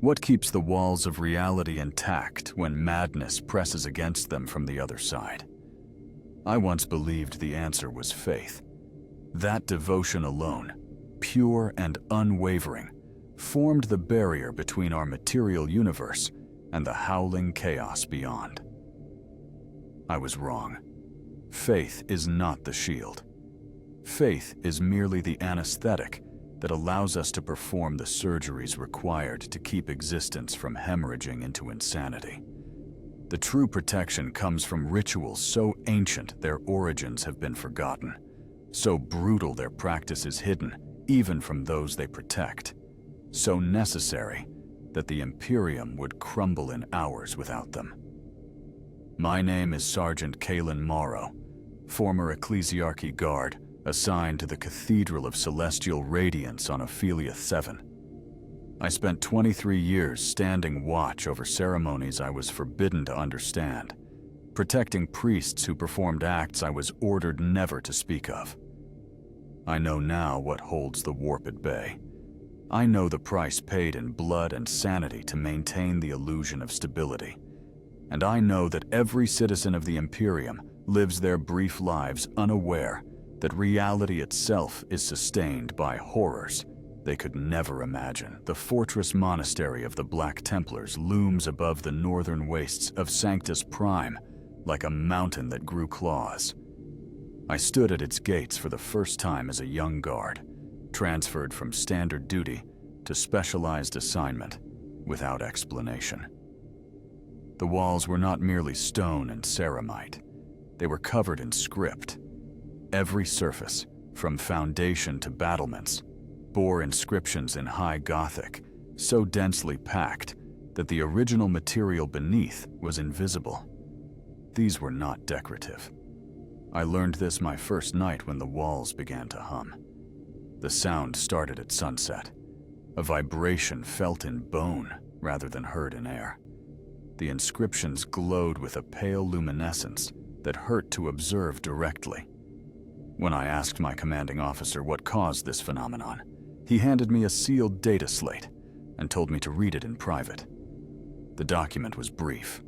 What keeps the walls of reality intact when madness presses against them from the other side? I once believed the answer was faith. That devotion alone, pure and unwavering, formed the barrier between our material universe and the howling chaos beyond. I was wrong. Faith is not the shield. Faith is merely the anesthetic that allows us to perform the surgeries required to keep existence from hemorrhaging into insanity. The true protection comes from rituals so ancient their origins have been forgotten, so brutal their practice is hidden even from those they protect, so necessary that the Imperium would crumble in hours without them. My name is Sergeant Kalen Morrow, former Ecclesiarchy Guard assigned to the Cathedral of Celestial Radiance on Ophelia 7. I spent 23 years standing watch over ceremonies I was forbidden to understand, protecting priests who performed acts I was ordered never to speak of. I know now what holds the warp at bay. I know the price paid in blood and sanity to maintain the illusion of stability. And I know that every citizen of the Imperium lives their brief lives unaware that reality itself is sustained by horrors they could never imagine. The fortress monastery of the Black Templars looms above the northern wastes of Sanctus Prime like a mountain that grew claws. I stood at its gates for the first time as a young guard, transferred from standard duty to specialized assignment without explanation. The walls were not merely stone and ceramite. They were covered in script. Every surface, from foundation to battlements, bore inscriptions in High Gothic, so densely packed that the original material beneath was invisible. These were not decorative. I learned this my first night when the walls began to hum. The sound started at sunset, a vibration felt in bone rather than heard in air. The inscriptions glowed with a pale luminescence that hurt to observe directly. When I asked my commanding officer what caused this phenomenon, he handed me a sealed data slate and told me to read it in private. The document was brief.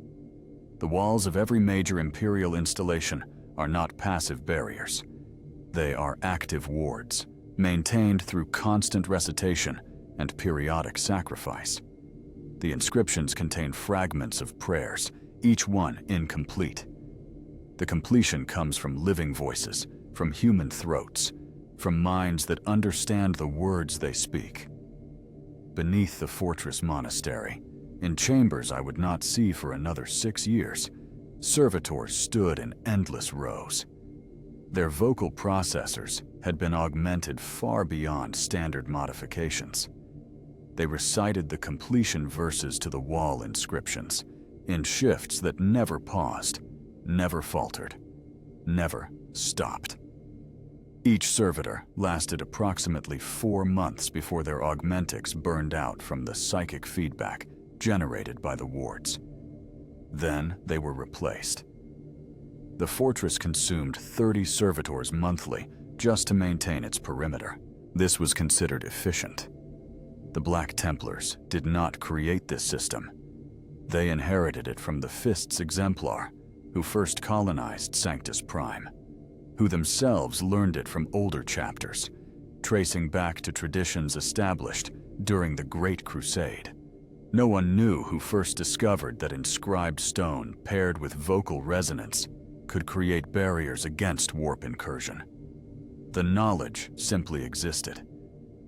The walls of every major Imperial installation are not passive barriers. They are active wards, maintained through constant recitation and periodic sacrifice. The inscriptions contain fragments of prayers, each one incomplete. The completion comes from living voices, from human throats, from minds that understand the words they speak. Beneath the fortress monastery, in chambers I would not see for another 6 years, servitors stood in endless rows. Their vocal processors had been augmented far beyond standard modifications. They recited the completion verses to the wall inscriptions, in shifts that never paused, never faltered, never stopped. Each servitor lasted approximately 4 months before their augmentics burned out from the psychic feedback generated by the wards. Then they were replaced. The fortress consumed 30 servitors monthly just to maintain its perimeter. This was considered efficient. The Black Templars did not create this system. They inherited it from the Fists Exemplar, who first colonized Sanctus Prime, who themselves learned it from older chapters, tracing back to traditions established during the Great Crusade. No one knew who first discovered that inscribed stone paired with vocal resonance could create barriers against warp incursion. The knowledge simply existed,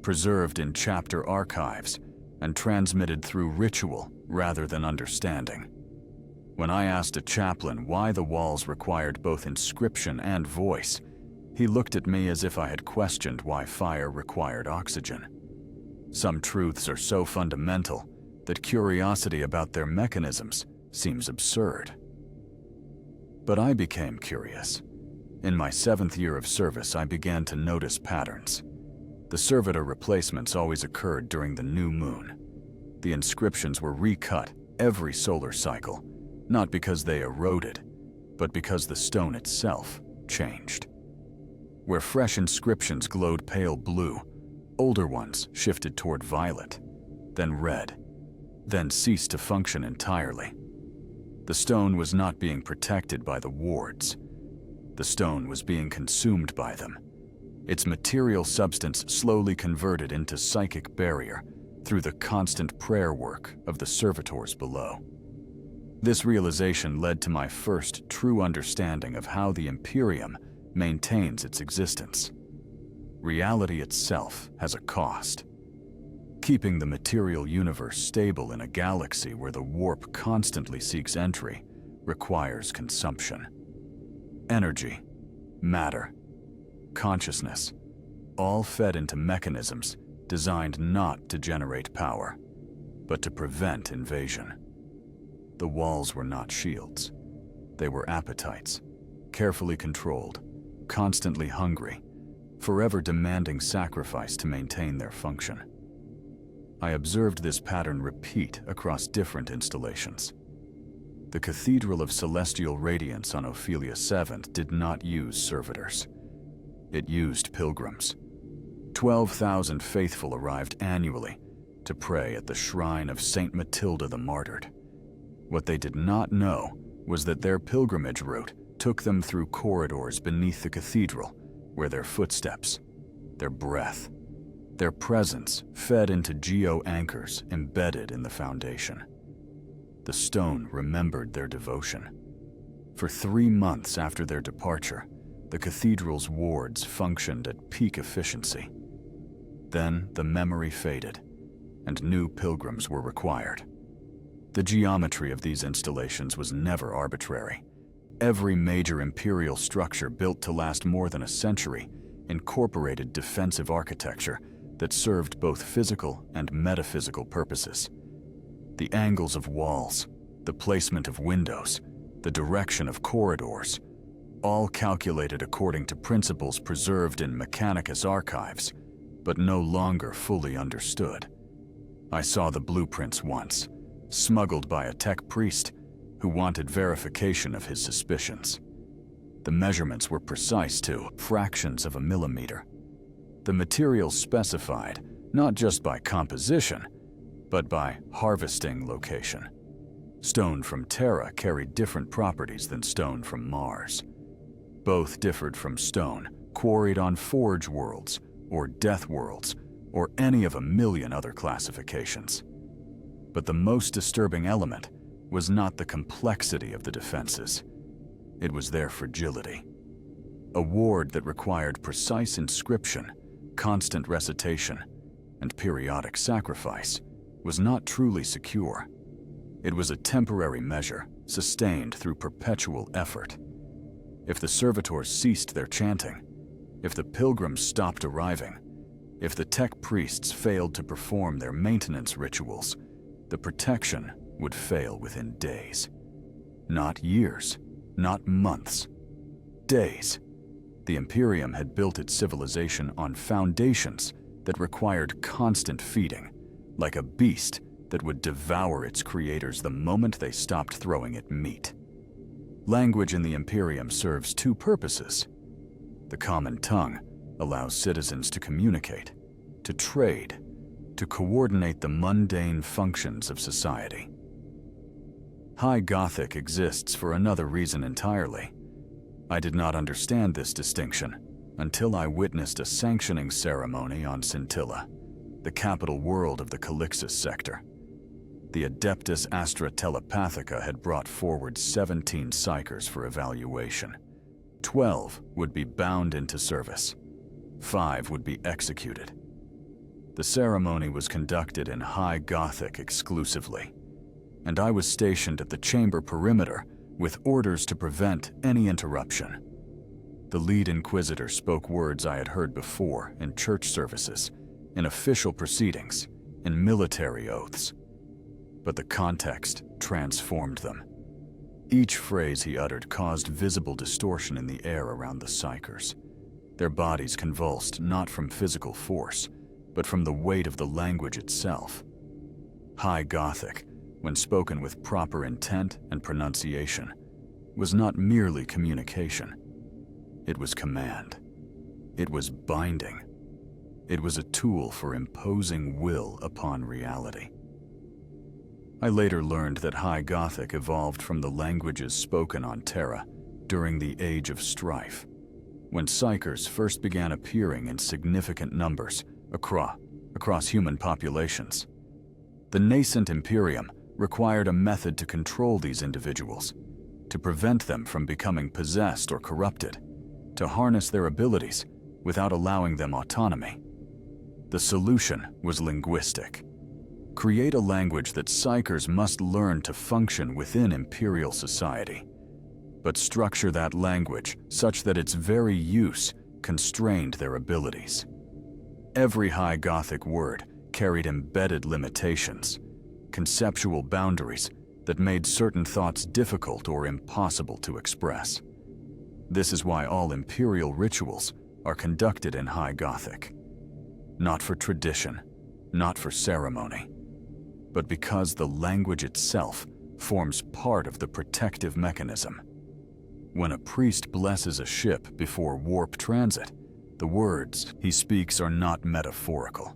preserved in chapter archives and transmitted through ritual rather than understanding. When I asked a chaplain why the walls required both inscription and voice, he looked at me as if I had questioned why fire required oxygen. Some truths are so fundamental that curiosity about their mechanisms seems absurd. But I became curious. In my 7th year of service, I began to notice patterns. The servitor replacements always occurred during the new moon. The inscriptions were recut every solar cycle, not because they eroded, but because the stone itself changed. Where fresh inscriptions glowed pale blue, older ones shifted toward violet, then red, then ceased to function entirely. The stone was not being protected by the wards. The stone was being consumed by them. Its material substance slowly converted into psychic barrier through the constant prayer work of the servitors below. This realization led to my first true understanding of how the Imperium maintains its existence. Reality itself has a cost. Keeping the material universe stable in a galaxy where the warp constantly seeks entry requires consumption. Energy, matter, consciousness, all fed into mechanisms designed not to generate power, but to prevent invasion. The walls were not shields. They were appetites, carefully controlled, constantly hungry, forever demanding sacrifice to maintain their function. I observed this pattern repeat across different installations. The Cathedral of Celestial Radiance on Ophelia 7th did not use servitors. It used pilgrims. 12,000 faithful arrived annually to pray at the shrine of Saint Matilda the Martyred. What they did not know was that their pilgrimage route took them through corridors beneath the cathedral, where their footsteps, their breath, their presence fed into geo-anchors embedded in the foundation. The stone remembered their devotion. For 3 months after their departure, the cathedral's wards functioned at peak efficiency. Then the memory faded, and new pilgrims were required. The geometry of these installations was never arbitrary. Every major imperial structure built to last more than a century incorporated defensive architecture that served both physical and metaphysical purposes. The angles of walls, the placement of windows, the direction of corridors, all calculated according to principles preserved in Mechanicus archives, but no longer fully understood. I saw the blueprints once, smuggled by a tech priest who wanted verification of his suspicions. The measurements were precise to fractions of a millimeter. The materials specified not just by composition, but by harvesting location. Stone from Terra carried different properties than stone from Mars. Both differed from stone quarried on Forge worlds or Death worlds or any of a million other classifications. But the most disturbing element was not the complexity of the defenses. It was their fragility. A ward that required precise inscription, constant recitation, and periodic sacrifice was not truly secure. It was a temporary measure, sustained through perpetual effort. If the servitors ceased their chanting, if the pilgrims stopped arriving, if the tech priests failed to perform their maintenance rituals, the protection would fail within days. Not years, not months. Days. The Imperium had built its civilization on foundations that required constant feeding, like a beast that would devour its creators the moment they stopped throwing it meat. Language in the Imperium serves 2 purposes. The common tongue allows citizens to communicate, to trade, to coordinate the mundane functions of society. High Gothic exists for another reason entirely. I did not understand this distinction until I witnessed a sanctioning ceremony on Scintilla, the capital world of the Calixis sector. The Adeptus Astra Telepathica had brought forward 17 psychers for evaluation. 12 would be bound into service. 5 would be executed. The ceremony was conducted in High Gothic exclusively, and I was stationed at the chamber perimeter with orders to prevent any interruption. The lead inquisitor spoke words I had heard before in church services, in official proceedings, in military oaths. But the context transformed them. Each phrase he uttered caused visible distortion in the air around the psychers. Their bodies convulsed not from physical force, but from the weight of the language itself. High Gothic, when spoken with proper intent and pronunciation, was not merely communication. It was command. It was binding. It was a tool for imposing will upon reality. I later learned that High Gothic evolved from the languages spoken on Terra during the Age of Strife, when psykers first began appearing in significant numbers across human populations. The nascent Imperium required a method to control these individuals, to prevent them from becoming possessed or corrupted, to harness their abilities without allowing them autonomy. The solution was linguistic. Create a language that psykers must learn to function within Imperial society, but structure that language such that its very use constrained their abilities. Every High Gothic word carried embedded limitations, conceptual boundaries that made certain thoughts difficult or impossible to express. This is why all Imperial rituals are conducted in High Gothic. Not for tradition, not for ceremony, but because the language itself forms part of the protective mechanism. When a priest blesses a ship before warp transit, the words he speaks are not metaphorical.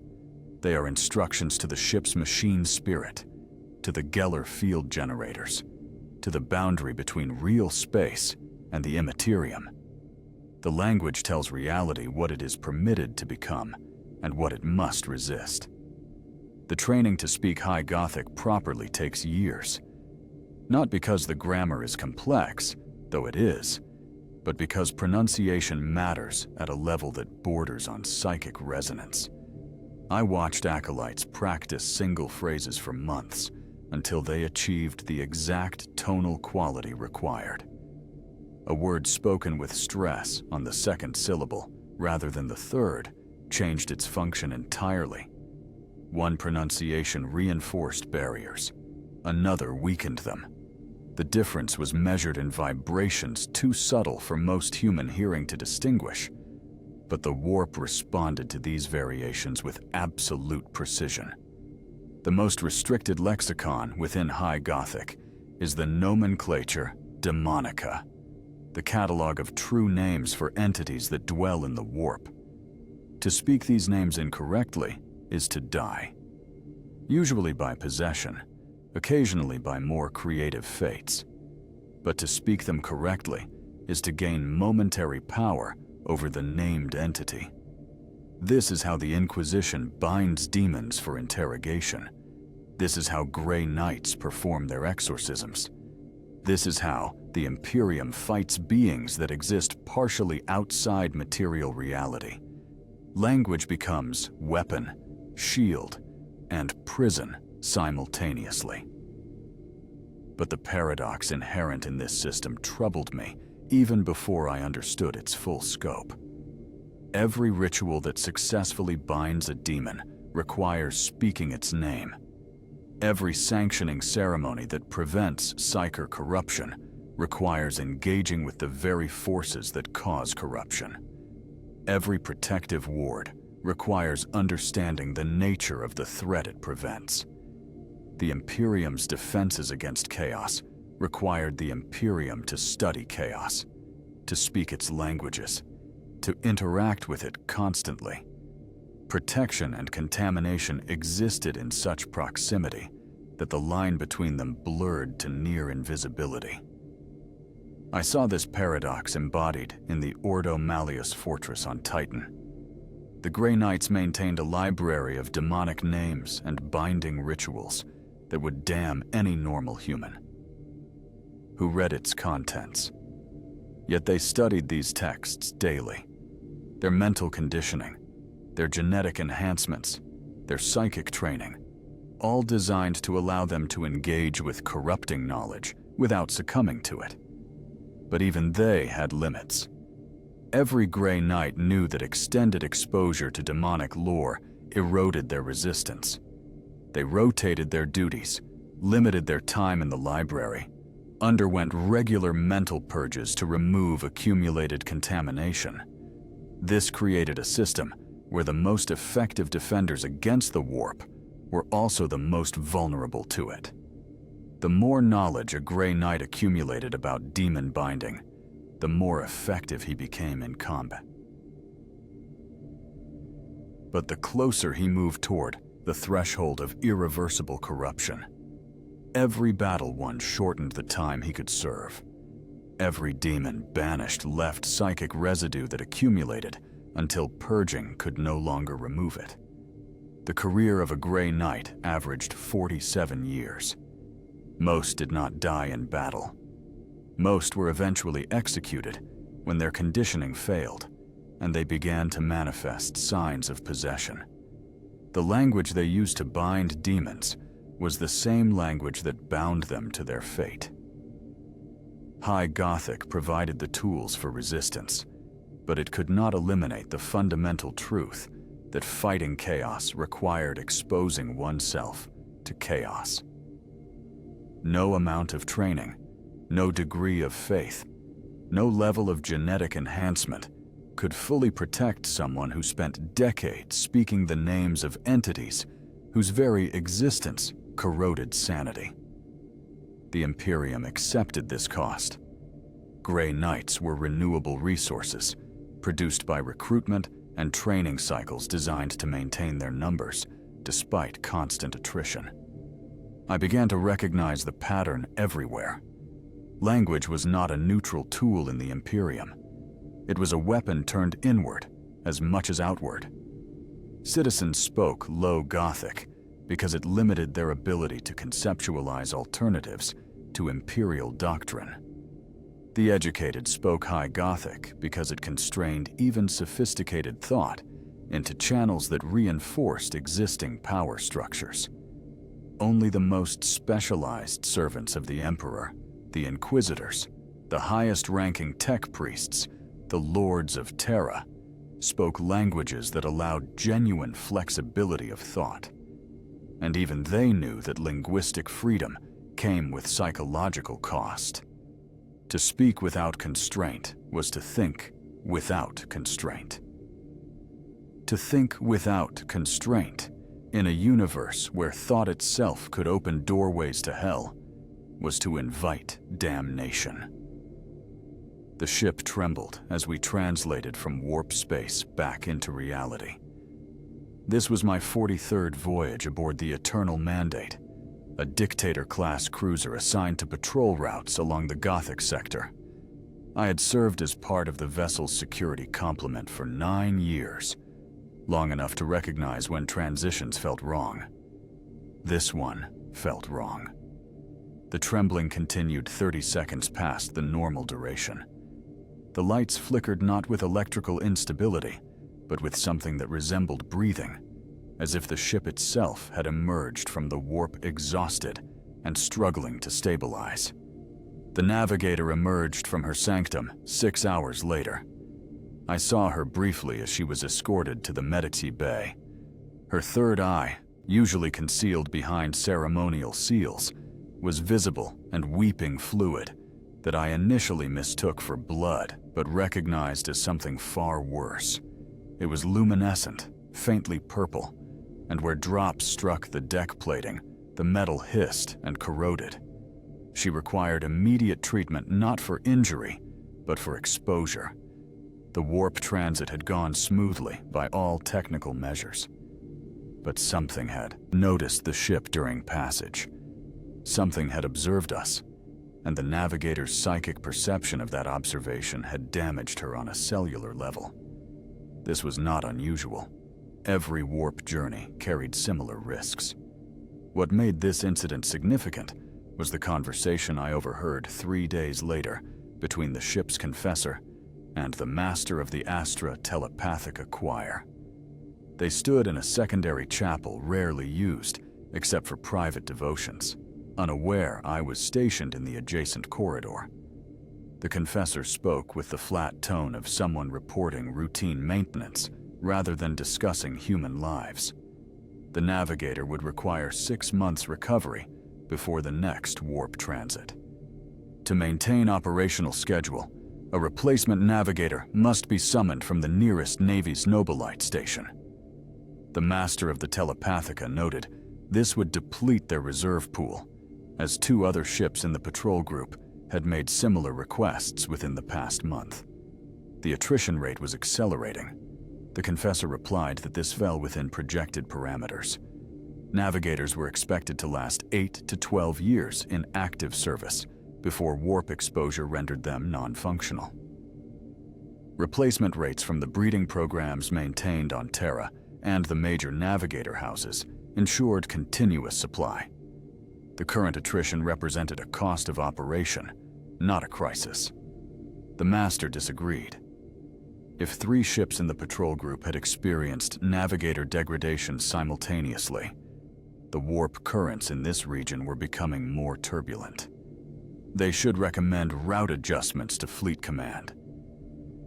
They are instructions to the ship's machine spirit, to the Geller field generators, to the boundary between real space and the immaterium. The language tells reality what it is permitted to become and what it must resist. The training to speak High Gothic properly takes years, not because the grammar is complex, though it is, but because pronunciation matters at a level that borders on psychic resonance. I watched acolytes practice single phrases for months until they achieved the exact tonal quality required. A word spoken with stress on the second syllable rather than the third changed its function entirely. One pronunciation reinforced barriers, another weakened them. The difference was measured in vibrations too subtle for most human hearing to distinguish, but the warp responded to these variations with absolute precision. The most restricted lexicon within High Gothic is the nomenclature Demonica, the catalog of true names for entities that dwell in the warp. To speak these names incorrectly is to die, usually by possession, occasionally by more creative fates. But to speak them correctly is to gain momentary power over the named entity. This is how the Inquisition binds demons for interrogation. This is how Grey Knights perform their exorcisms. This is how the Imperium fights beings that exist partially outside material reality. Language becomes weapon, shield, and prison simultaneously. But the paradox inherent in this system troubled me even before I understood its full scope. Every ritual that successfully binds a demon requires speaking its name. Every sanctioning ceremony that prevents psyker corruption requires engaging with the very forces that cause corruption. Every protective ward requires understanding the nature of the threat it prevents. The Imperium's defenses against chaos required the Imperium to study chaos, to speak its languages, to interact with it constantly. Protection and contamination existed in such proximity that the line between them blurred to near invisibility. I saw this paradox embodied in the Ordo Malleus fortress on Titan. The Grey Knights maintained a library of demonic names and binding rituals that would damn any normal human who read its contents. Yet they studied these texts daily. Their mental conditioning, their genetic enhancements, their psychic training, all designed to allow them to engage with corrupting knowledge without succumbing to it. But even they had limits. Every Grey Knight knew that extended exposure to demonic lore eroded their resistance. They rotated their duties, limited their time in the library, underwent regular mental purges to remove accumulated contamination. This created a system where the most effective defenders against the warp were also the most vulnerable to it. The more knowledge a Grey Knight accumulated about demon binding, the more effective he became in combat. But the closer he moved toward the threshold of irreversible corruption, Every battle won shortened the time he could serve. Every demon banished left psychic residue that accumulated until purging could no longer remove it. The career of a Grey Knight averaged 47 years. Most did not die in battle. Most were eventually executed when their conditioning failed, and they began to manifest signs of possession. The language they used to bind demons was the same language that bound them to their fate. High Gothic provided the tools for resistance, but it could not eliminate the fundamental truth that fighting chaos required exposing oneself to chaos. No amount of training, no degree of faith, no level of genetic enhancement could fully protect someone who spent decades speaking the names of entities whose very existence corroded sanity. The Imperium accepted this cost. Grey Knights were renewable resources, produced by recruitment and training cycles designed to maintain their numbers, despite constant attrition. I began to recognize the pattern everywhere. Language was not a neutral tool in the Imperium. It was a weapon turned inward as much as outward. Citizens spoke Low Gothic because it limited their ability to conceptualize alternatives to imperial doctrine. The educated spoke High Gothic because it constrained even sophisticated thought into channels that reinforced existing power structures. Only the most specialized servants of the Emperor, the Inquisitors, the highest-ranking tech priests, the Lords of Terra, spoke languages that allowed genuine flexibility of thought. And even they knew that linguistic freedom came with psychological cost. To speak without constraint was to think without constraint. To think without constraint, in a universe where thought itself could open doorways to hell, was to invite damnation. The ship trembled as we translated from warp space back into reality. This was my 43rd voyage aboard the Eternal Mandate, a Dictator-class cruiser assigned to patrol routes along the Gothic sector. I had served as part of the vessel's security complement for 9 years, long enough to recognize when transitions felt wrong. This one felt wrong. The trembling continued 30 seconds past the normal duration. The lights flickered not with electrical instability, but with something that resembled breathing, as if the ship itself had emerged from the warp exhausted and struggling to stabilize. The navigator emerged from her sanctum 6 hours later. I saw her briefly as she was escorted to the Medici Bay. Her third eye, usually concealed behind ceremonial seals, was visible and weeping fluid that I initially mistook for blood but recognized as something far worse. It was luminescent, faintly purple, and where drops struck the deck plating, the metal hissed and corroded. She required immediate treatment not for injury, but for exposure. The warp transit had gone smoothly by all technical measures. But something had noticed the ship during passage. Something had observed us, and the navigator's psychic perception of that observation had damaged her on a cellular level. This was not unusual. Every warp journey carried similar risks. What made this incident significant was the conversation I overheard 3 days later between the ship's confessor and the master of the Astra Telepathica choir. They stood in a secondary chapel rarely used except for private devotions, unaware I was stationed in the adjacent corridor. The confessor spoke with the flat tone of someone reporting routine maintenance rather than discussing human lives. The navigator would require 6 months recovery before the next warp transit. To maintain operational schedule, a replacement navigator must be summoned from the nearest Navy's Nobolite station. The master of the Telepathica noted this would deplete their reserve pool, as 2 other ships in the patrol group had made similar requests within the past month. The attrition rate was accelerating. The confessor replied that this fell within projected parameters. Navigators were expected to last 8 to 12 years in active service before warp exposure rendered them non-functional. Replacement rates from the breeding programs maintained on Terra and the major navigator houses ensured continuous supply. The current attrition represented a cost of operation, not a crisis. The Master disagreed. If 3 ships in the patrol group had experienced navigator degradation simultaneously, the warp currents in this region were becoming more turbulent. They should recommend route adjustments to Fleet Command.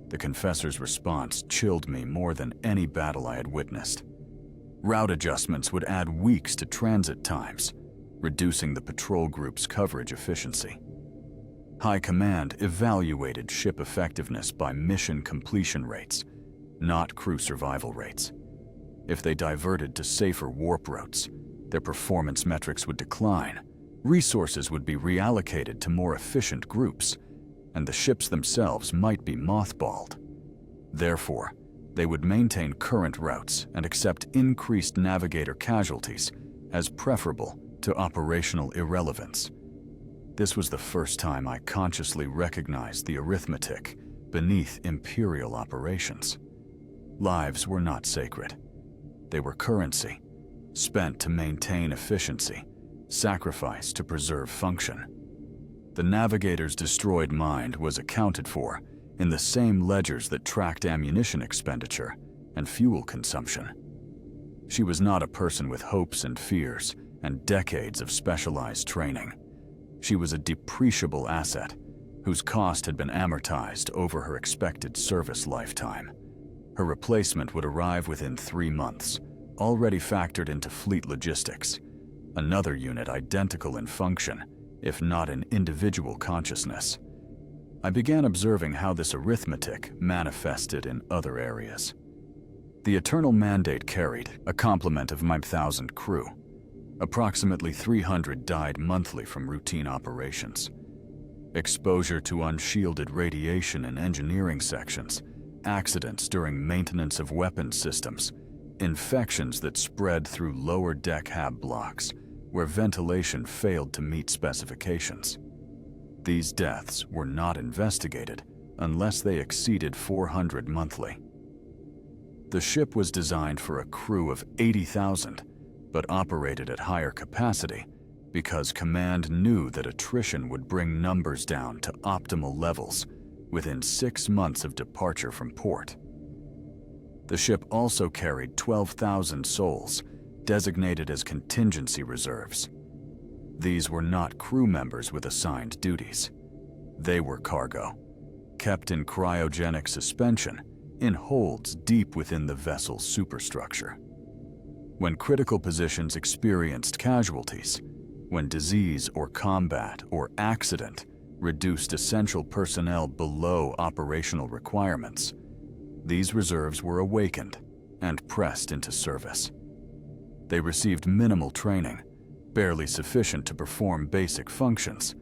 The Confessor's response chilled me more than any battle I had witnessed. Route adjustments would add weeks to transit times, reducing the patrol group's coverage efficiency. High Command evaluated ship effectiveness by mission completion rates, not crew survival rates. If they diverted to safer warp routes, their performance metrics would decline, resources would be reallocated to more efficient groups, and the ships themselves might be mothballed. Therefore, they would maintain current routes and accept increased navigator casualties as preferable to operational irrelevance. This was the first time I consciously recognized the arithmetic beneath Imperial operations. Lives were not sacred. They were currency, spent to maintain efficiency, sacrificed to preserve function. The navigator's destroyed mind was accounted for in the same ledgers that tracked ammunition expenditure and fuel consumption. She was not a person with hopes and fears and decades of specialized training. She was a depreciable asset whose cost had been amortized over her expected service lifetime. Her replacement would arrive within 3 months, already factored into fleet logistics. Another unit identical in function, if not in individual consciousness. I began observing how this arithmetic manifested in other areas. The Eternal Mandate carried a complement of my 1,000 crew. Approximately 300 died monthly from routine operations. Exposure to unshielded radiation in engineering sections, accidents during maintenance of weapons systems, infections that spread through lower deck hab blocks where ventilation failed to meet specifications. These deaths were not investigated unless they exceeded 400 monthly. The ship was designed for a crew of 80,000, but operated at higher capacity because Command knew that attrition would bring numbers down to optimal levels within 6 months of departure from port. The ship also carried 12,000 souls, designated as contingency reserves. These were not crew members with assigned duties. They were cargo, kept in cryogenic suspension in holds deep within the vessel's superstructure. When critical positions experienced casualties, when disease or combat or accident reduced essential personnel below operational requirements, these reserves were awakened and pressed into service. They received minimal training, barely sufficient to perform basic functions,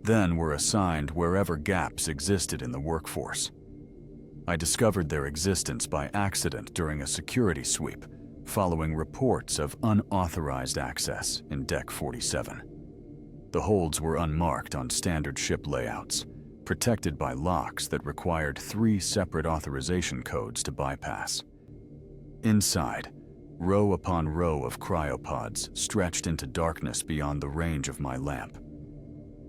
then were assigned wherever gaps existed in the workforce. I discovered their existence by accident during a security sweep, following reports of unauthorized access in Deck 47. The holds were unmarked on standard ship layouts, protected by locks that required 3 separate authorization codes to bypass. Inside, row upon row of cryopods stretched into darkness beyond the range of my lamp.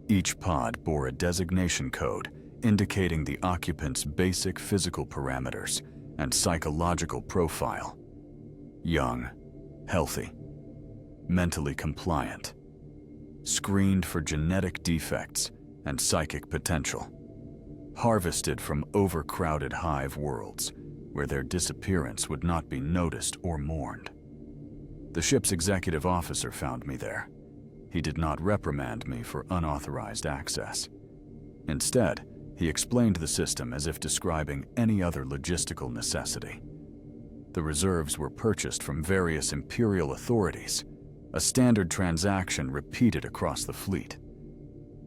Each pod bore a designation code indicating the occupant's basic physical parameters and psychological profile. Young, healthy, mentally compliant, screened for genetic defects and psychic potential, harvested from overcrowded hive worlds where their disappearance would not be noticed or mourned. The ship's executive officer found me there. He did not reprimand me for unauthorized access. Instead, he explained the system as if describing any other logistical necessity. The reserves were purchased from various Imperial authorities, a standard transaction repeated across the fleet.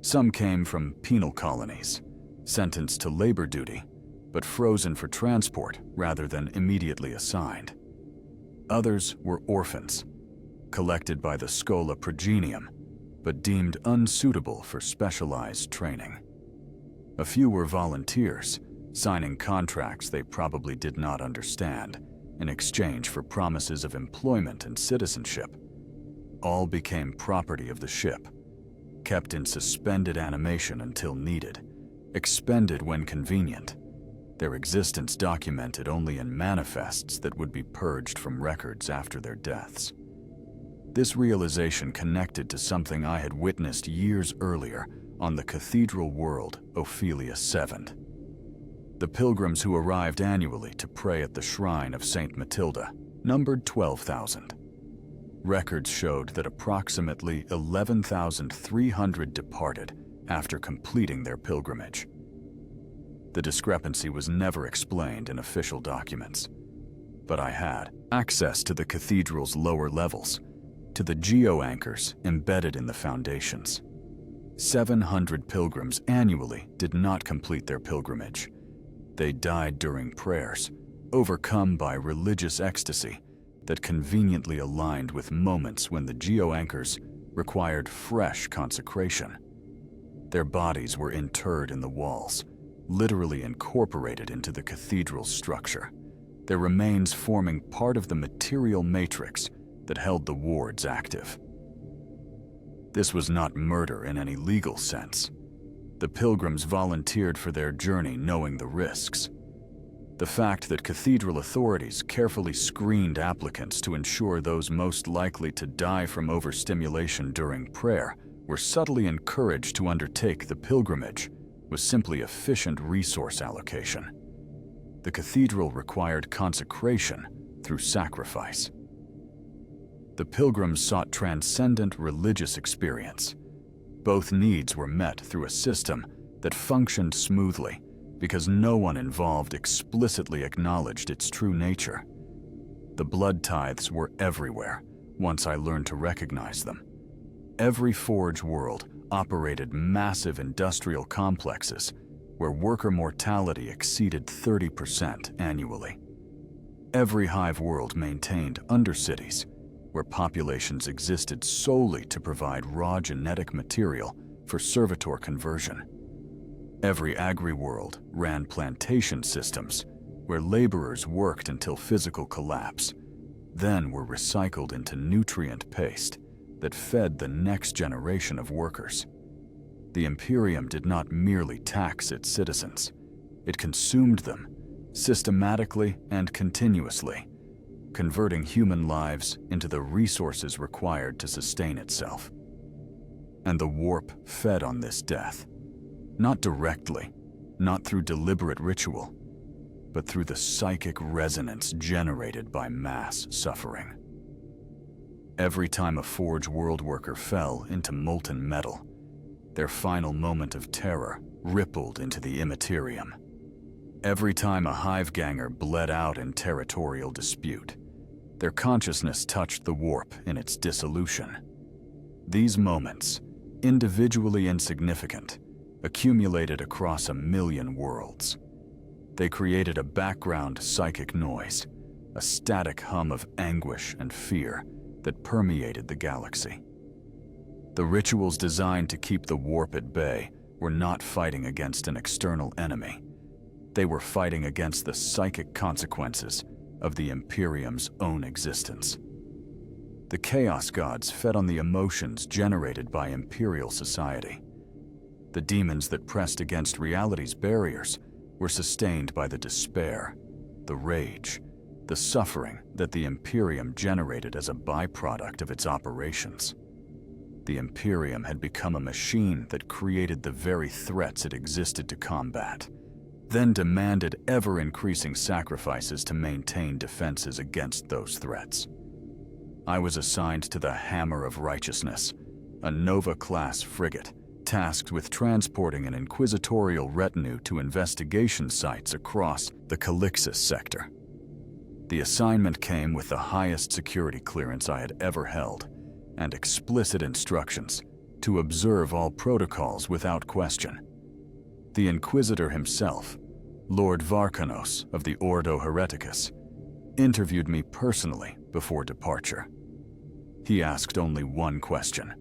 Some came from penal colonies, sentenced to labor duty, but frozen for transport rather than immediately assigned. Others were orphans, collected by the Schola Progenium, but deemed unsuitable for specialized training. A few were volunteers, signing contracts they probably did not understand, in exchange for promises of employment and citizenship. All became property of the ship, kept in suspended animation until needed, expended when convenient, their existence documented only in manifests that would be purged from records after their deaths. This realization connected to something I had witnessed years earlier on the cathedral world Ophelia VII. The pilgrims who arrived annually to pray at the shrine of Saint Matilda numbered 12,000. Records showed that approximately 11,300 departed after completing their pilgrimage. The discrepancy was never explained in official documents, but I had access to the cathedral's lower levels, to the geo-anchors embedded in the foundations. 700 pilgrims annually did not complete their pilgrimage. They died during prayers, overcome by religious ecstasy that conveniently aligned with moments when the geo-anchors required fresh consecration. Their bodies were interred in the walls, literally incorporated into the cathedral's structure, their remains forming part of the material matrix that held the wards active. This was not murder in any legal sense. The pilgrims volunteered for their journey knowing the risks. The fact that cathedral authorities carefully screened applicants to ensure those most likely to die from overstimulation during prayer were subtly encouraged to undertake the pilgrimage was simply efficient resource allocation. The cathedral required consecration through sacrifice. The pilgrims sought transcendent religious experience. Both needs were met through a system that functioned smoothly because no one involved explicitly acknowledged its true nature. The blood tithes were everywhere once I learned to recognize them. Every forge world operated massive industrial complexes where worker mortality exceeded 30% annually. Every hive world maintained undercities where populations existed solely to provide raw genetic material for servitor conversion. Every agri-world ran plantation systems where laborers worked until physical collapse, then were recycled into nutrient paste that fed the next generation of workers. The Imperium did not merely tax its citizens, it consumed them systematically and continuously, converting human lives into the resources required to sustain itself. And the warp fed on this death, not directly, not through deliberate ritual, but through the psychic resonance generated by mass suffering. Every time a forge world worker fell into molten metal, their final moment of terror rippled into the immaterium. Every time a hive ganger bled out in territorial dispute, their consciousness touched the warp in its dissolution. These moments, individually insignificant, accumulated across 1,000,000 worlds. They created a background psychic noise, a static hum of anguish and fear that permeated the galaxy. The rituals designed to keep the warp at bay were not fighting against an external enemy. They were fighting against the psychic consequences of the Imperium's own existence. The Chaos Gods fed on the emotions generated by Imperial society. The demons that pressed against reality's barriers were sustained by the despair, the rage, the suffering that the Imperium generated as a byproduct of its operations. The Imperium had become a machine that created the very threats it existed to combat, then demanded ever-increasing sacrifices to maintain defenses against those threats. I was assigned to the Hammer of Righteousness, a Nova-class frigate tasked with transporting an inquisitorial retinue to investigation sites across the Calixis sector. The assignment came with the highest security clearance I had ever held, and explicit instructions to observe all protocols without question. The Inquisitor himself, Lord Varkanos of the Ordo Hereticus, interviewed me personally before departure. He asked only one question.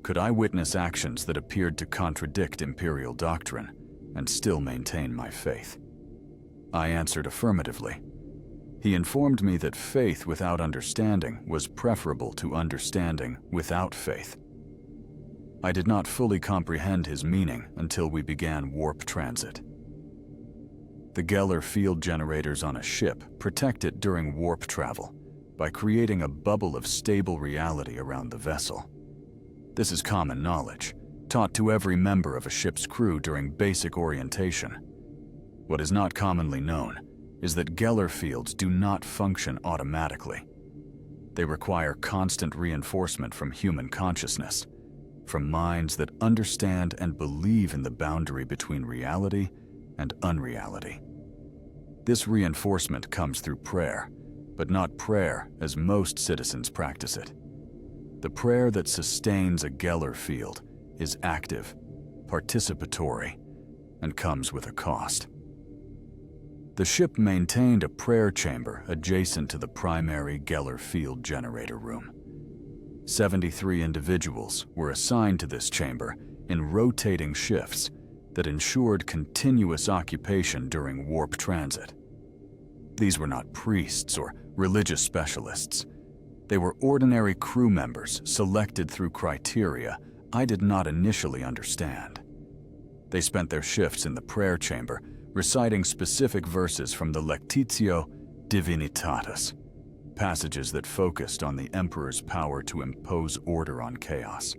Could I witness actions that appeared to contradict Imperial doctrine and still maintain my faith? I answered affirmatively. He informed me that faith without understanding was preferable to understanding without faith. I did not fully comprehend his meaning until we began warp transit. The Geller field generators on a ship protect it during warp travel by creating a bubble of stable reality around the vessel. This is common knowledge, taught to every member of a ship's crew during basic orientation. What is not commonly known is that Geller fields do not function automatically. They require constant reinforcement from human consciousness, from minds that understand and believe in the boundary between reality and unreality. This reinforcement comes through prayer, but not prayer as most citizens practice it. The prayer that sustains a Geller field is active, participatory, and comes with a cost. The ship maintained a prayer chamber adjacent to the primary Geller field generator room. 73 individuals were assigned to this chamber in rotating shifts that ensured continuous occupation during warp transit. These were not priests or religious specialists. They were ordinary crew members selected through criteria I did not initially understand. They spent their shifts in the prayer chamber, reciting specific verses from the Lectitio Divinitatis, passages that focused on the Emperor's power to impose order on chaos,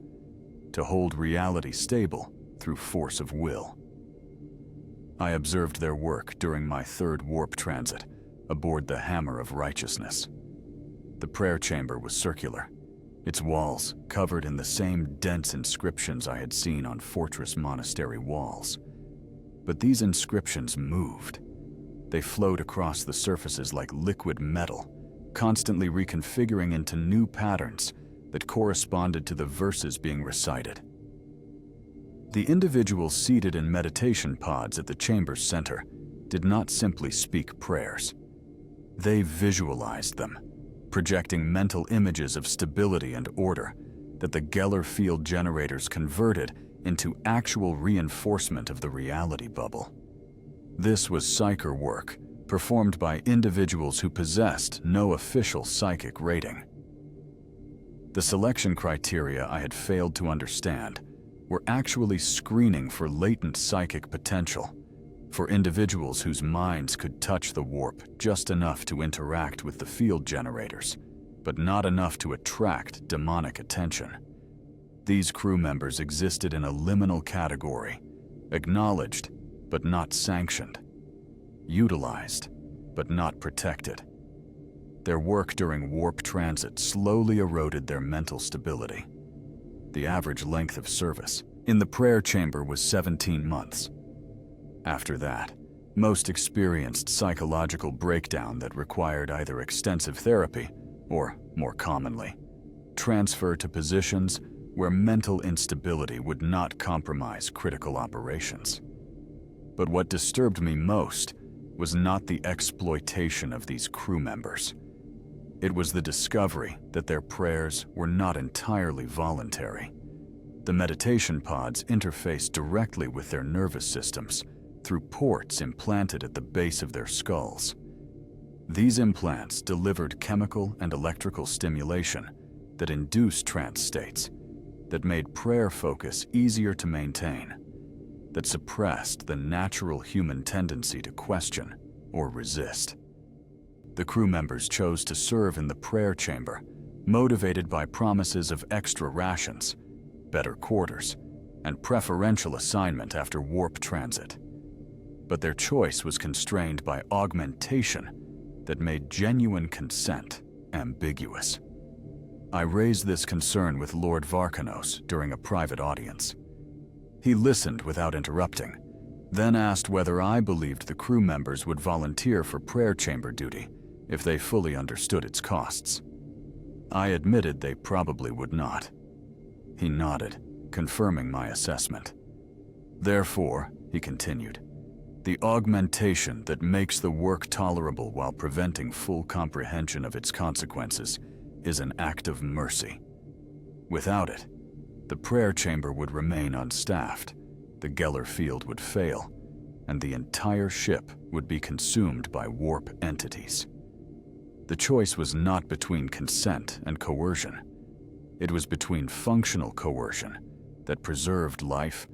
to hold reality stable through force of will. I observed their work during my third warp transit aboard the Hammer of Righteousness. The prayer chamber was circular, its walls covered in the same dense inscriptions I had seen on fortress monastery walls. But these inscriptions moved. They flowed across the surfaces like liquid metal, constantly reconfiguring into new patterns that corresponded to the verses being recited. The individuals seated in meditation pods at the chamber's center did not simply speak prayers. They visualized them, projecting mental images of stability and order that the Geller field generators converted into actual reinforcement of the reality bubble. This was psyker work performed by individuals who possessed no official psychic rating. The selection criteria I had failed to understand were actually screening for latent psychic potential, for individuals whose minds could touch the warp just enough to interact with the field generators, but not enough to attract demonic attention. These crew members existed in a liminal category, acknowledged but not sanctioned, utilized but not protected. Their work during warp transit slowly eroded their mental stability. The average length of service in the prayer chamber was 17 months. After that, most experienced psychological breakdown that required either extensive therapy or, more commonly, transfer to positions where mental instability would not compromise critical operations. But what disturbed me most was not the exploitation of these crew members. It was the discovery that their prayers were not entirely voluntary. The meditation pods interfaced directly with their nervous systems through ports implanted at the base of their skulls. These implants delivered chemical and electrical stimulation that induced trance states, that made prayer focus easier to maintain, that suppressed the natural human tendency to question or resist. The crew members chose to serve in the prayer chamber, motivated by promises of extra rations, better quarters, and preferential assignment after warp transit. But their choice was constrained by augmentation that made genuine consent ambiguous. I raised this concern with Lord Varkanos during a private audience. He listened without interrupting, then asked whether I believed the crew members would volunteer for prayer chamber duty if they fully understood its costs. I admitted they probably would not. He nodded, confirming my assessment. Therefore, he continued, the augmentation that makes the work tolerable while preventing full comprehension of its consequences is an act of mercy. Without it, the prayer chamber would remain unstaffed, the Geller field would fail, and the entire ship would be consumed by warp entities. The choice was not between consent and coercion. It was between functional coercion that preserved life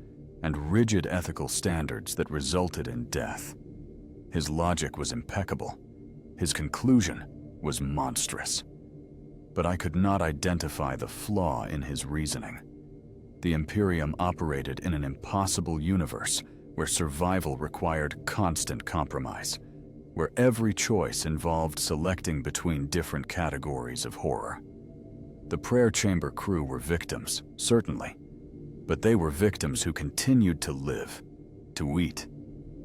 and rigid ethical standards that resulted in death. His logic was impeccable. His conclusion was monstrous. But I could not identify the flaw in his reasoning. The Imperium operated in an impossible universe where survival required constant compromise, where every choice involved selecting between different categories of horror. The prayer chamber crew were victims, certainly, but they were victims who continued to live, to eat,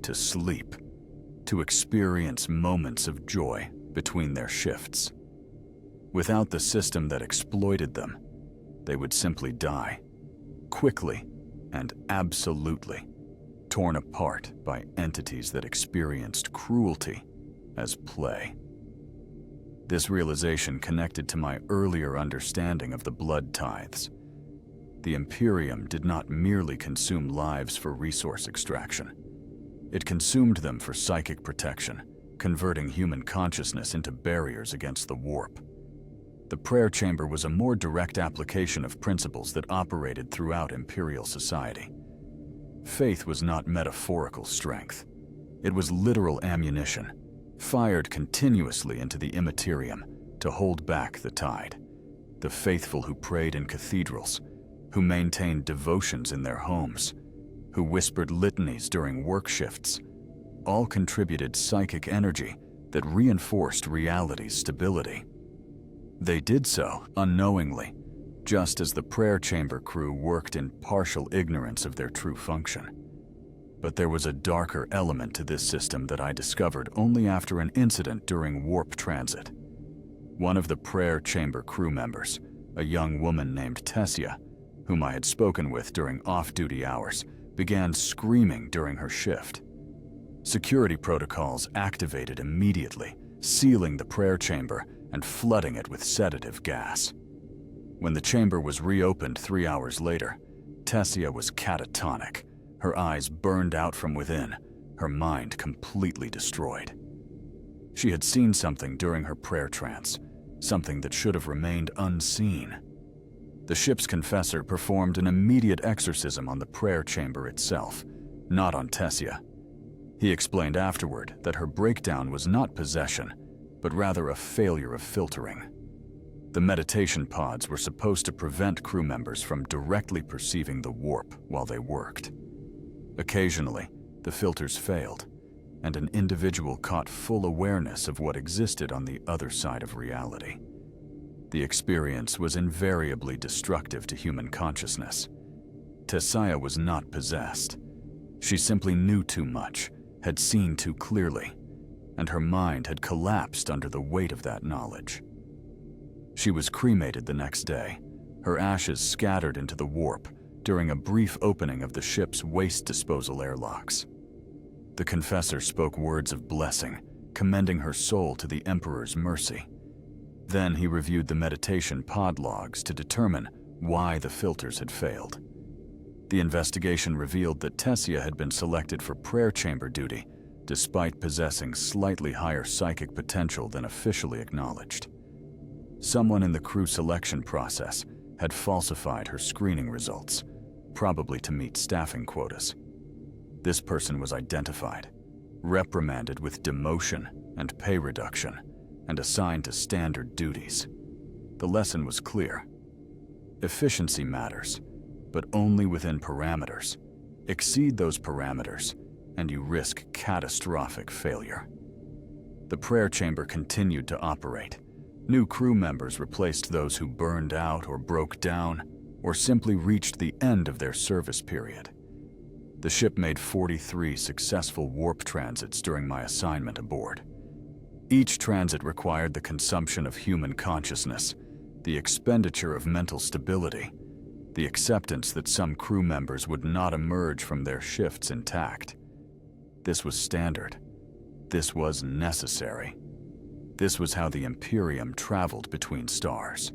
to sleep, to experience moments of joy between their shifts. Without the system that exploited them, they would simply die, quickly and absolutely, torn apart by entities that experienced cruelty as play. This realization connected to my earlier understanding of the blood tithes. The Imperium did not merely consume lives for resource extraction. It consumed them for psychic protection, converting human consciousness into barriers against the warp. The prayer chamber was a more direct application of principles that operated throughout Imperial society. Faith was not metaphorical strength. It was literal ammunition, fired continuously into the immaterium to hold back the tide. The faithful who prayed in cathedrals, who maintained devotions in their homes, who whispered litanies during work shifts, all contributed psychic energy that reinforced reality's stability. They did so unknowingly, just as the prayer chamber crew worked in partial ignorance of their true function. But there was a darker element to this system that I discovered only after an incident during warp transit. One of the prayer chamber crew members, a young woman named Tessia, whom I had spoken with during off-duty hours, began screaming during her shift. Security protocols activated immediately, sealing the prayer chamber and flooding it with sedative gas. When the chamber was reopened 3 hours later, Tessia was catatonic, her eyes burned out from within, her mind completely destroyed. She had seen something during her prayer trance, something that should have remained unseen. The ship's confessor performed an immediate exorcism on the prayer chamber itself, not on Tessia. He explained afterward that her breakdown was not possession, but rather a failure of filtering. The meditation pods were supposed to prevent crew members from directly perceiving the warp while they worked. Occasionally, the filters failed, and an individual caught full awareness of what existed on the other side of reality. The experience was invariably destructive to human consciousness. Tessia was not possessed. She simply knew too much, had seen too clearly, and her mind had collapsed under the weight of that knowledge. She was cremated the next day, her ashes scattered into the warp during a brief opening of the ship's waste disposal airlocks. The confessor spoke words of blessing, commending her soul to the Emperor's mercy. Then he reviewed the meditation pod logs to determine why the filters had failed. The investigation revealed that Tessia had been selected for prayer chamber duty despite possessing slightly higher psychic potential than officially acknowledged. Someone in the crew selection process had falsified her screening results, probably to meet staffing quotas. This person was identified, reprimanded with demotion and pay reduction, and assigned to standard duties. The lesson was clear. Efficiency matters, but only within parameters. Exceed those parameters, and you risk catastrophic failure. The prayer chamber continued to operate. New crew members replaced those who burned out or broke down, or simply reached the end of their service period. The ship made 43 successful warp transits during my assignment aboard. Each transit required the consumption of human consciousness, the expenditure of mental stability, the acceptance that some crew members would not emerge from their shifts intact. This was standard. This was necessary. This was how the Imperium traveled between stars.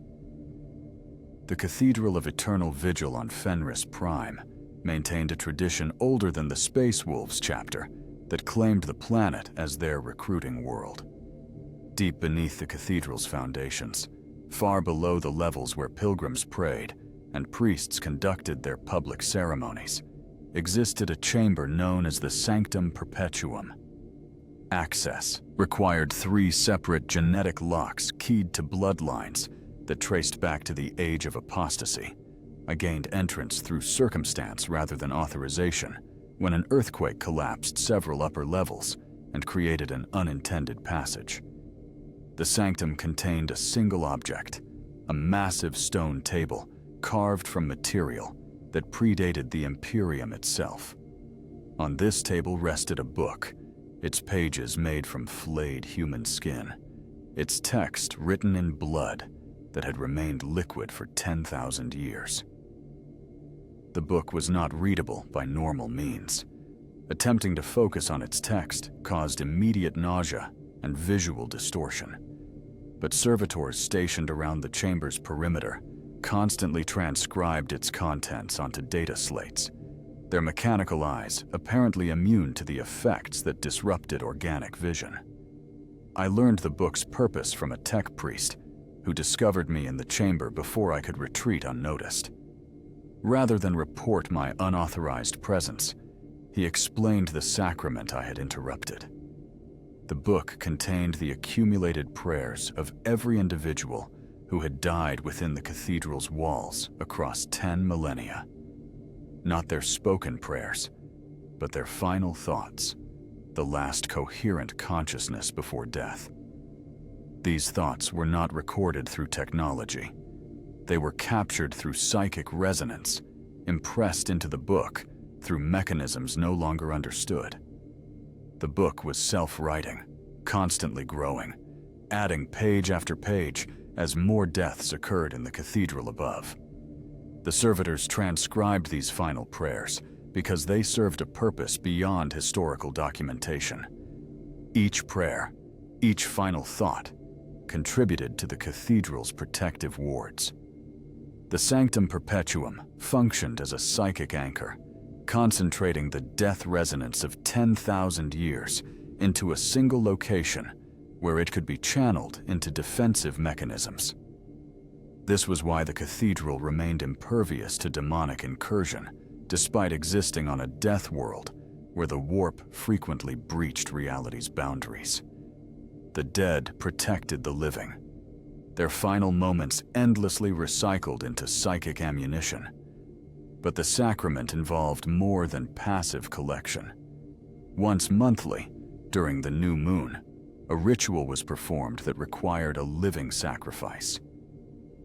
The Cathedral of Eternal Vigil on Fenris Prime maintained a tradition older than the Space Wolves chapter that claimed the planet as their recruiting world. Deep beneath the cathedral's foundations, far below the levels where pilgrims prayed and priests conducted their public ceremonies, existed a chamber known as the Sanctum Perpetuum. Access required 3 separate genetic locks keyed to bloodlines that traced back to the age of apostasy. I gained entrance through circumstance rather than authorization when an earthquake collapsed several upper levels and created an unintended passage. The sanctum contained a single object, a massive stone table carved from material that predated the Imperium itself. On this table rested a book, its pages made from flayed human skin, its text written in blood that had remained liquid for 10,000 years. The book was not readable by normal means. Attempting to focus on its text caused immediate nausea and visual distortion. But servitors stationed around the chamber's perimeter constantly transcribed its contents onto data slates, their mechanical eyes apparently immune to the effects that disrupted organic vision. I learned the book's purpose from a tech priest who discovered me in the chamber before I could retreat unnoticed. Rather than report my unauthorized presence, he explained the sacrament I had interrupted. The book contained the accumulated prayers of every individual who had died within the cathedral's walls across 10 millennia. Not their spoken prayers, but their final thoughts, the last coherent consciousness before death. These thoughts were not recorded through technology. They were captured through psychic resonance, impressed into the book through mechanisms no longer understood. The book was self-writing, constantly growing, adding page after page as more deaths occurred in the cathedral above. The servitors transcribed these final prayers because they served a purpose beyond historical documentation. Each prayer, each final thought, contributed to the cathedral's protective wards. The Sanctum Perpetuum functioned as a psychic anchor, concentrating the death resonance of 10,000 years into a single location where it could be channeled into defensive mechanisms. This was why the cathedral remained impervious to demonic incursion, despite existing on a death world where the warp frequently breached reality's boundaries. The dead protected the living, their final moments endlessly recycled into psychic ammunition. But the sacrament involved more than passive collection. Once monthly, during the new moon, a ritual was performed that required a living sacrifice.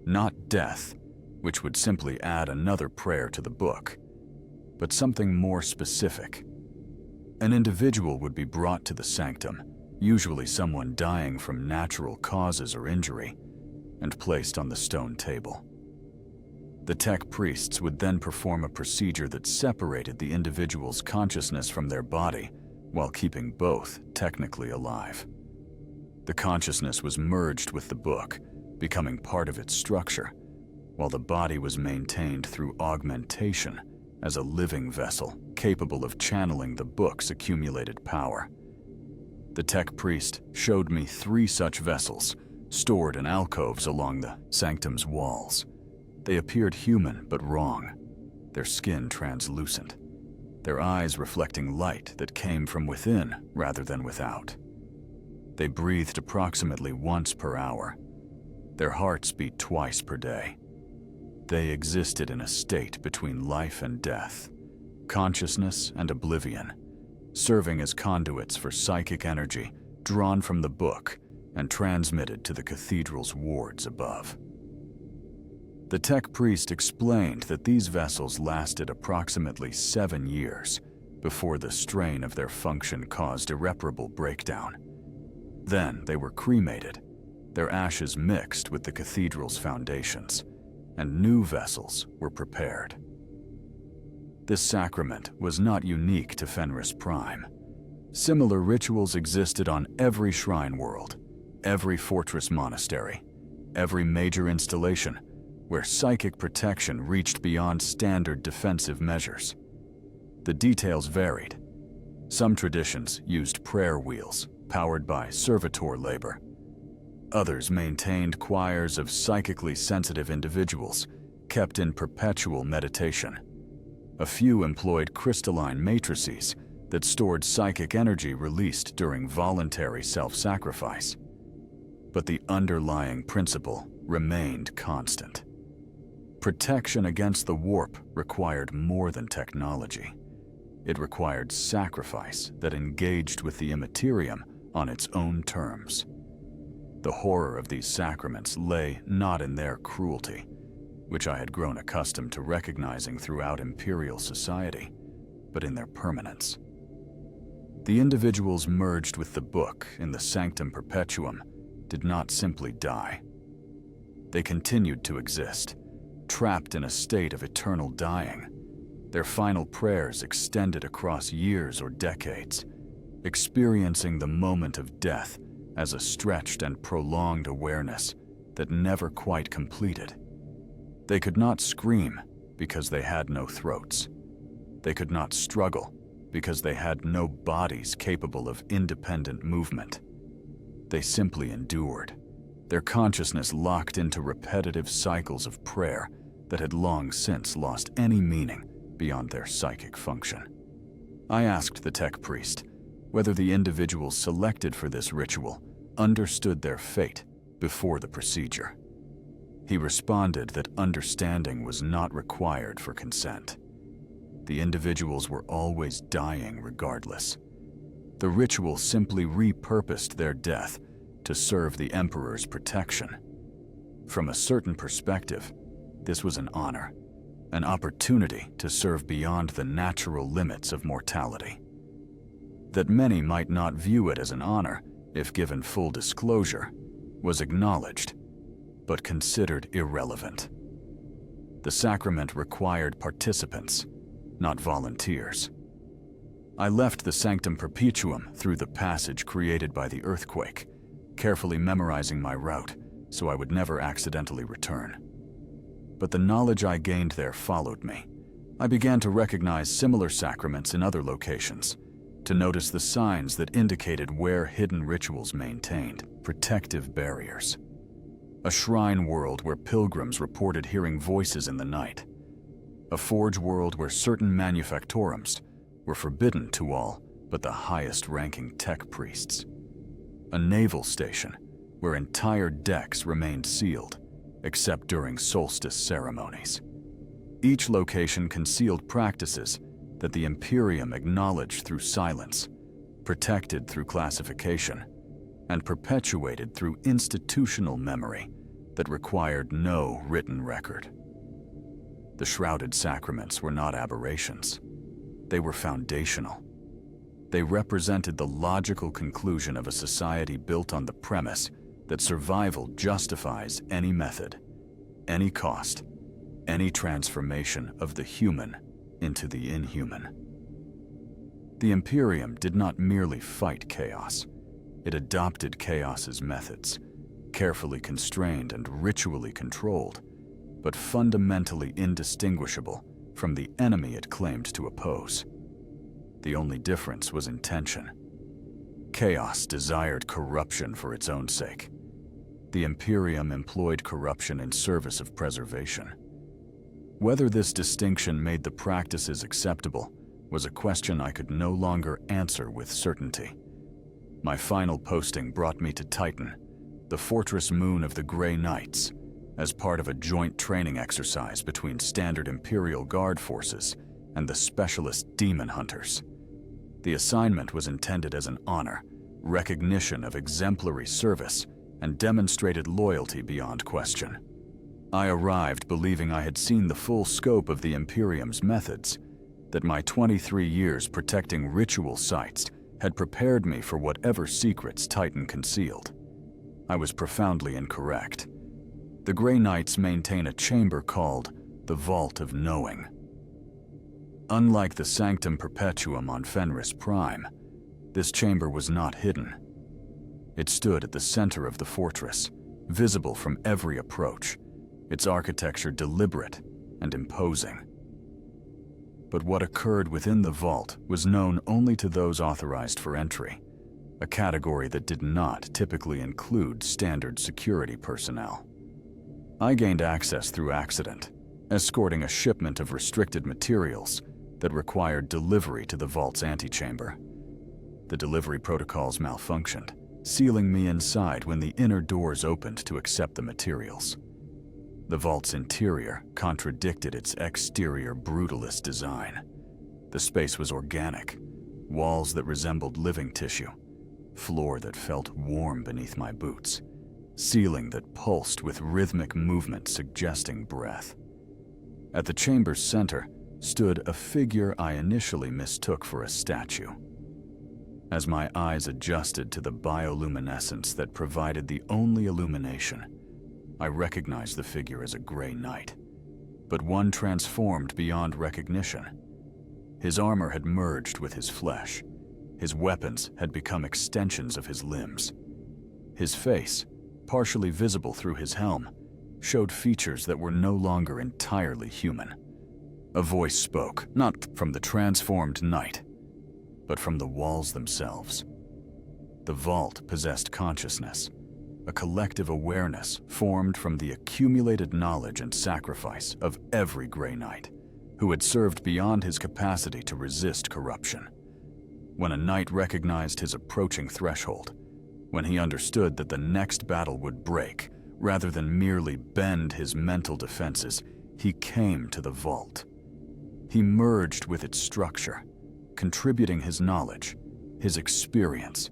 Not death, which would simply add another prayer to the book, but something more specific. An individual would be brought to the sanctum, usually someone dying from natural causes or injury, and placed on the stone table. The tech priests would then perform a procedure that separated the individual's consciousness from their body while keeping both technically alive. The consciousness was merged with the book, becoming part of its structure, while the body was maintained through augmentation as a living vessel capable of channeling the book's accumulated power. The tech priest showed me 3 such vessels, stored in alcoves along the sanctum's walls. They appeared human but wrong, their skin translucent, their eyes reflecting light that came from within rather than without. They breathed approximately once per hour. Their hearts beat twice per day. They existed in a state between life and death, consciousness and oblivion, serving as conduits for psychic energy drawn from the book and transmitted to the cathedral's wards above. The tech priest explained that these vessels lasted approximately 7 years before the strain of their function caused irreparable breakdown. Then they were cremated, their ashes mixed with the cathedral's foundations, and new vessels were prepared. This sacrament was not unique to Fenris Prime. Similar rituals existed on every shrine world, every fortress monastery, every major installation, where psychic protection reached beyond standard defensive measures. The details varied. Some traditions used prayer wheels, powered by servitor labor. Others maintained choirs of psychically sensitive individuals, kept in perpetual meditation. A few employed crystalline matrices that stored psychic energy released during voluntary self-sacrifice. But the underlying principle remained constant. Protection against the warp required more than technology. It required sacrifice that engaged with the Imperium on its own terms. The horror of these sacraments lay not in their cruelty, which I had grown accustomed to recognizing throughout imperial society, but in their permanence. The individuals merged with the book in the Sanctum Perpetuum did not simply die. They continued to exist, trapped in a state of eternal dying. Their final prayers extended across years or decades, experiencing the moment of death as a stretched and prolonged awareness that never quite completed. They could not scream because they had no throats. They could not struggle because they had no bodies capable of independent movement. They simply endured, their consciousness locked into repetitive cycles of prayer that had long since lost any meaning beyond their psychic function. I asked the tech priest whether the individuals selected for this ritual understood their fate before the procedure. He responded that understanding was not required for consent. The individuals were always dying regardless. The ritual simply repurposed their death to serve the Emperor's protection. From a certain perspective, this was an honor, an opportunity to serve beyond the natural limits of mortality. That many might not view it as an honor if given full disclosure was acknowledged, but considered irrelevant. The sacrament required participants, not volunteers. I left the Sanctum Perpetuum through the passage created by the earthquake, carefully memorizing my route so I would never accidentally return. But the knowledge I gained there followed me. I began to recognize similar sacraments in other locations, to notice the signs that indicated where hidden rituals maintained protective barriers. A shrine world where pilgrims reported hearing voices in the night. A forge world where certain manufactorums were forbidden to all but the highest-ranking tech priests. A naval station where entire decks remained sealed, except during solstice ceremonies. Each location concealed practices that the Imperium acknowledged through silence, protected through classification, and perpetuated through institutional memory that required no written record. The shrouded sacraments were not aberrations. They were foundational. They represented the logical conclusion of a society built on the premise that survival justifies any method, any cost, any transformation of the human into the inhuman. The Imperium did not merely fight chaos. It adopted chaos's methods, carefully constrained and ritually controlled, but fundamentally indistinguishable from the enemy it claimed to oppose. The only difference was intention. Chaos desired corruption for its own sake. The Imperium employed corruption in service of preservation. Whether this distinction made the practices acceptable was a question I could no longer answer with certainty. My final posting brought me to Titan, the fortress moon of the Grey Knights, as part of a joint training exercise between standard Imperial Guard forces and the specialist demon hunters. The assignment was intended as an honor, recognition of exemplary service, and demonstrated loyalty beyond question. I arrived believing I had seen the full scope of the Imperium's methods, that my 23 years protecting ritual sites had prepared me for whatever secrets Titan concealed. I was profoundly incorrect. The Grey Knights maintain a chamber called the Vault of Knowing. Unlike the Sanctum Perpetuum on Fenris Prime, this chamber was not hidden. It stood at the center of the fortress, visible from every approach, its architecture deliberate and imposing. But what occurred within the vault was known only to those authorized for entry, a category that did not typically include standard security personnel. I gained access through accident, escorting a shipment of restricted materials that required delivery to the vault's antechamber. The delivery protocols malfunctioned, sealing me inside when the inner doors opened to accept the materials. The vault's interior contradicted its exterior brutalist design. The space was organic, walls that resembled living tissue, floor that felt warm beneath my boots, ceiling that pulsed with rhythmic movement suggesting breath. At the chamber's center stood a figure I initially mistook for a statue. As my eyes adjusted to the bioluminescence that provided the only illumination, I recognized the figure as a gray knight, but one transformed beyond recognition. His armor had merged with his flesh. His weapons had become extensions of his limbs. His face, partially visible through his helm, showed features that were no longer entirely human. A voice spoke, not from the transformed knight, but from the walls themselves. The vault possessed consciousness, a collective awareness formed from the accumulated knowledge and sacrifice of every Grey Knight, who had served beyond his capacity to resist corruption. When a knight recognized his approaching threshold, when he understood that the next battle would break, rather than merely bend his mental defenses, he came to the vault. He merged with its structure, contributing his knowledge, his experience,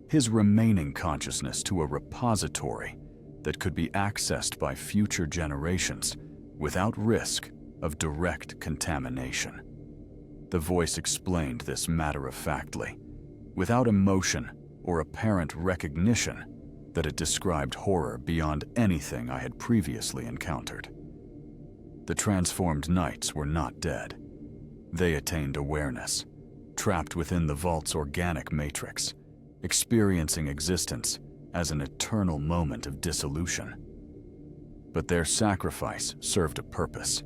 his remaining consciousness to a repository that could be accessed by future generations without risk of direct contamination. The voice explained this matter-of-factly, without emotion or apparent recognition that it described horror beyond anything I had previously encountered. The transformed knights were not dead. They attained awareness, trapped within the vault's organic matrix, experiencing existence as an eternal moment of dissolution. But their sacrifice served a purpose.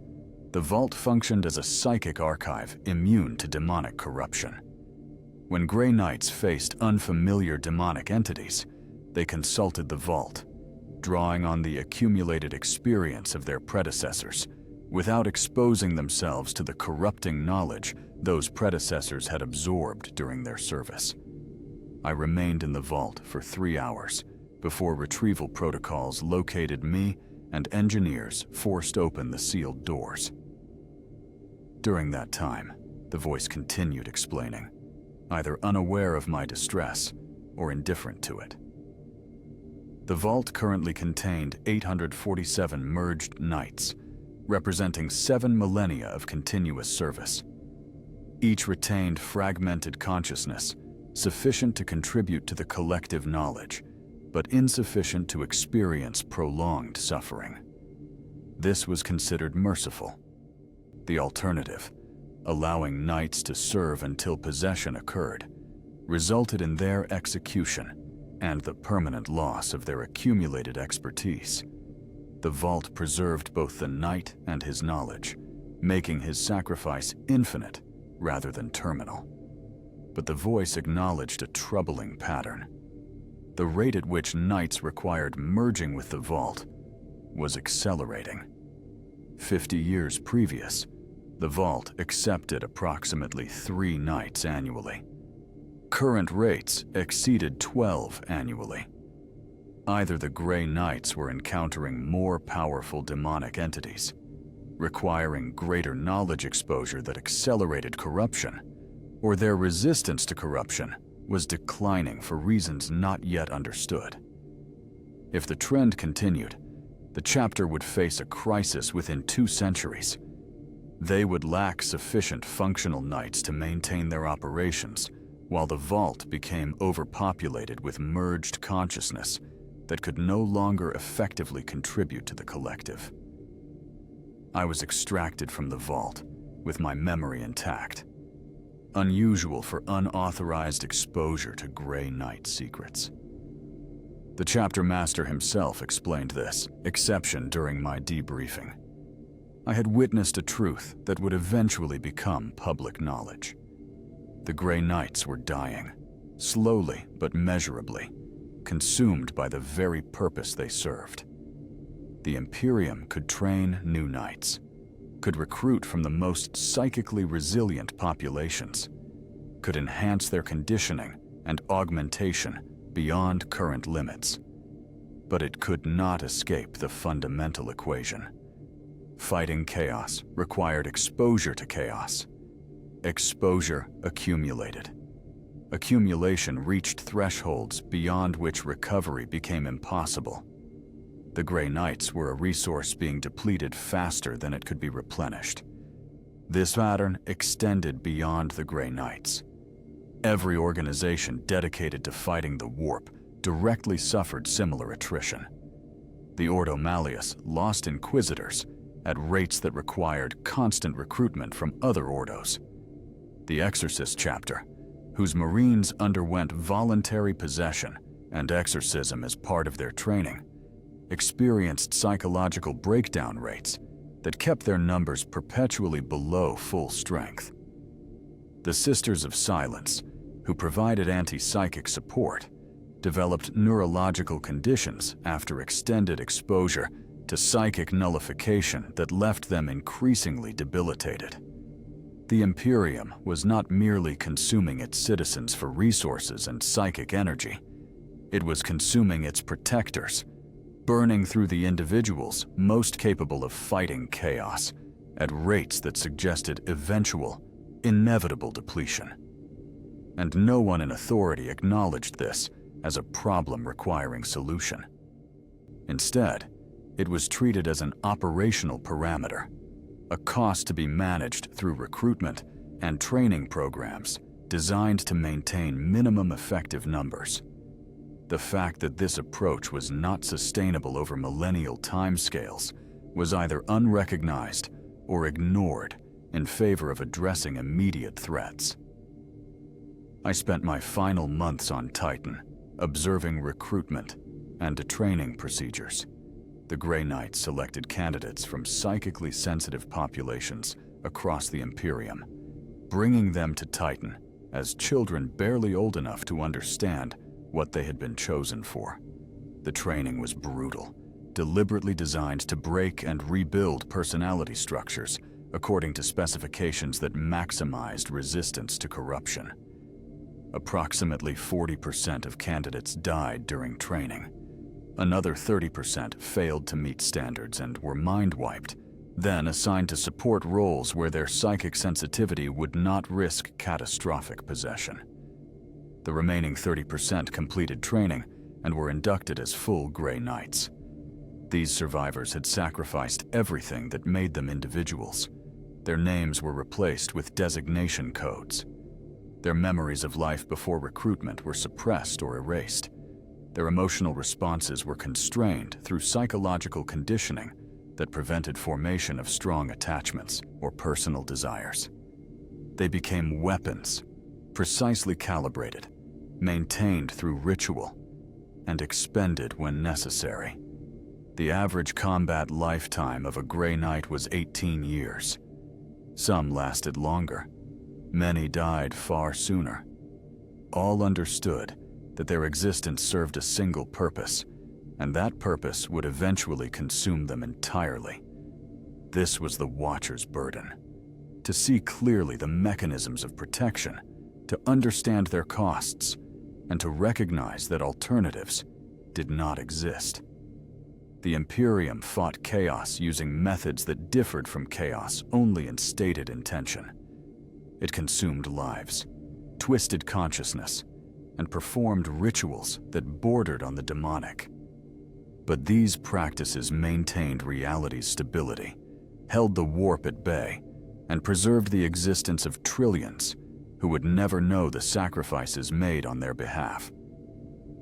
The vault functioned as a psychic archive immune to demonic corruption. When Grey Knights faced unfamiliar demonic entities, they consulted the vault, drawing on the accumulated experience of their predecessors, without exposing themselves to the corrupting knowledge those predecessors had absorbed during their service. I remained in the vault for 3 hours before retrieval protocols located me and engineers forced open the sealed doors. During that time, the voice continued explaining, either unaware of my distress or indifferent to it. The vault currently contained 847 merged knights, representing 7 millennia of continuous service. Each retained fragmented consciousness, sufficient to contribute to the collective knowledge, but insufficient to experience prolonged suffering. This was considered merciful. The alternative, allowing knights to serve until possession occurred, resulted in their execution and the permanent loss of their accumulated expertise. The vault preserved both the knight and his knowledge, making his sacrifice infinite rather than terminal. But the voice acknowledged a troubling pattern. The rate at which knights required merging with the vault was accelerating. 50 years previous, the vault accepted approximately 3 knights annually. Current rates exceeded 12 annually. Either the Grey Knights were encountering more powerful demonic entities, requiring greater knowledge exposure that accelerated corruption, or their resistance to corruption was declining for reasons not yet understood. If the trend continued, the chapter would face a crisis within 2 centuries. They would lack sufficient functional knights to maintain their operations, while the vault became overpopulated with merged consciousness that could no longer effectively contribute to the collective. I was extracted from the vault, with my memory intact. Unusual for unauthorized exposure to Grey Knight secrets. The chapter master himself explained this exception during my debriefing. I had witnessed a truth that would eventually become public knowledge. The Grey Knights were dying, slowly but measurably, consumed by the very purpose they served. The Imperium could train new knights, could recruit from the most psychically resilient populations, could enhance their conditioning and augmentation beyond current limits. But it could not escape the fundamental equation. Fighting chaos required exposure to chaos. Exposure accumulated. Accumulation reached thresholds beyond which recovery became impossible. The Grey Knights were a resource being depleted faster than it could be replenished. This pattern extended beyond the Grey Knights. Every organization dedicated to fighting the warp directly suffered similar attrition. The Ordo Malleus lost inquisitors at rates that required constant recruitment from other ordos. The Exorcist chapter, whose Marines underwent voluntary possession and exorcism as part of their training, experienced psychological breakdown rates that kept their numbers perpetually below full strength. The Sisters of Silence, who provided anti-psychic support, developed neurological conditions after extended exposure to psychic nullification that left them increasingly debilitated. The Imperium was not merely consuming its citizens for resources and psychic energy. It was consuming its protectors, burning through the individuals most capable of fighting chaos at rates that suggested eventual, inevitable depletion. And no one in authority acknowledged this as a problem requiring solution. Instead, it was treated as an operational parameter, a cost to be managed through recruitment and training programs designed to maintain minimum effective numbers. The fact that this approach was not sustainable over millennial timescales was either unrecognized or ignored in favor of addressing immediate threats. I spent my final months on Titan, observing recruitment and training procedures. The Grey Knights selected candidates from psychically sensitive populations across the Imperium, bringing them to Titan as children barely old enough to understand what they had been chosen for. The training was brutal, deliberately designed to break and rebuild personality structures according to specifications that maximized resistance to corruption. Approximately 40% of candidates died during training. Another 30% failed to meet standards and were mind-wiped, then assigned to support roles where their psychic sensitivity would not risk catastrophic possession. The remaining 30% completed training and were inducted as full Grey Knights. These survivors had sacrificed everything that made them individuals. Their names were replaced with designation codes. Their memories of life before recruitment were suppressed or erased. Their emotional responses were constrained through psychological conditioning that prevented formation of strong attachments or personal desires. They became weapons, precisely calibrated, maintained through ritual, and expended when necessary. The average combat lifetime of a Grey Knight was 18 years. Some lasted longer. Many died far sooner. All understood that their existence served a single purpose, and that purpose would eventually consume them entirely. This was the Watcher's burden: to see clearly the mechanisms of protection, to understand their costs, and to recognize that alternatives did not exist. The Imperium fought chaos using methods that differed from chaos only in stated intention. It consumed lives, twisted consciousness, and performed rituals that bordered on the demonic. But these practices maintained reality's stability, held the warp at bay, and preserved the existence of trillions who would never know the sacrifices made on their behalf.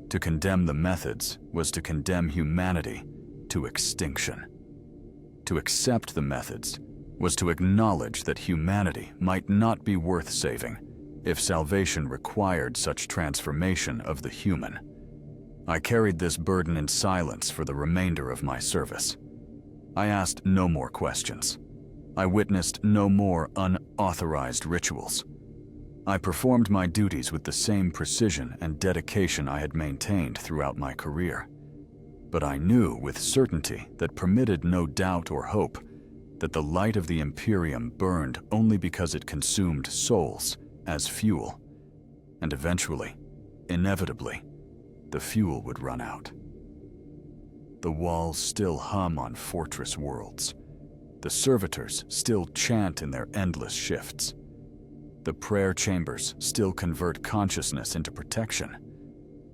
To condemn the methods was to condemn humanity to extinction. To accept the methods was to acknowledge that humanity might not be worth saving if salvation required such transformation of the human. I carried this burden in silence for the remainder of my service. I asked no more questions. I witnessed no more unauthorized rituals. I performed my duties with the same precision and dedication I had maintained throughout my career. But I knew with certainty that permitted no doubt or hope that the light of the Imperium burned only because it consumed souls as fuel. And eventually, inevitably, the fuel would run out. The walls still hum on fortress worlds. The servitors still chant in their endless shifts. The prayer chambers still convert consciousness into protection.